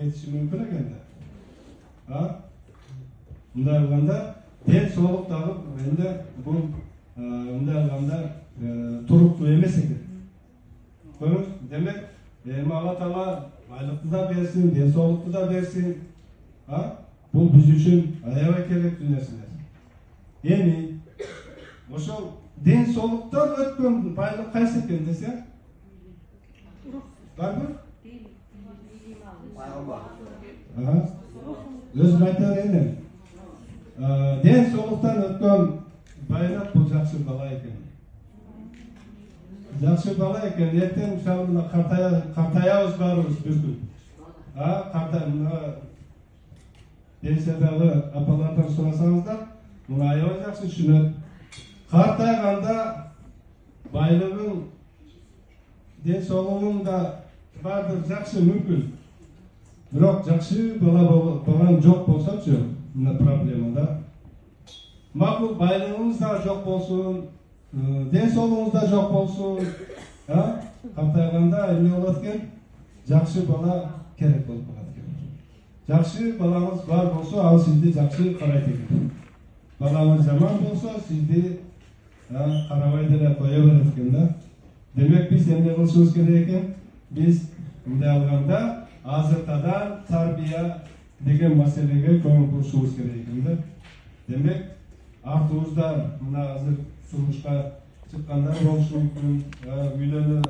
кетиши мүмкүн экен да. Мындай алганда ден соолук дагы менде бул мындай алганда туруктуу эмес экен. Көрүңүз, демек эми Алла Таала байлыкты да берсин, ден соолукту да берсин. Бул биз үчүн аябай керектүү нерселер. Эми ошол ден соолуктан өткөн байлык кайсы экен десе? Барбы? Өзүм айта берейин. Ден соолуктан өткөн байлык бул жакшы бала экен. Жакшы бала экен. Эртең мисалы мына картаябыз баарыбыз бир күн. Пенсиядагы апалардан сурасаңыздар, муну аябай жакшы түшүнөт. Картайганда байлыгың, ден соолугуң да баардык жакшы мүмкүн. Бирок жакшы балам жок болсочу, мына проблема да. Макул байлыгыңыз да жок болсун, ден соолугуңуз да жок болсун. Картайганда эмне болот экен? Жакшы бала керек болуп калат экен. Жакшы балаңыз бар болсо, ал сизди жакшы карайт экен. Балаңыз жаман болсо, сизди карабай деле кое берет экен да. Демек биз эмне кылышыбыз керек экен? Биз мындай алганда азыртадан тарбия деген маселеге көңүл бурушубуз керек экен да. Демек артыбызда мына азыр турмушка чыккандар болушу мүмкүн, үйлөнө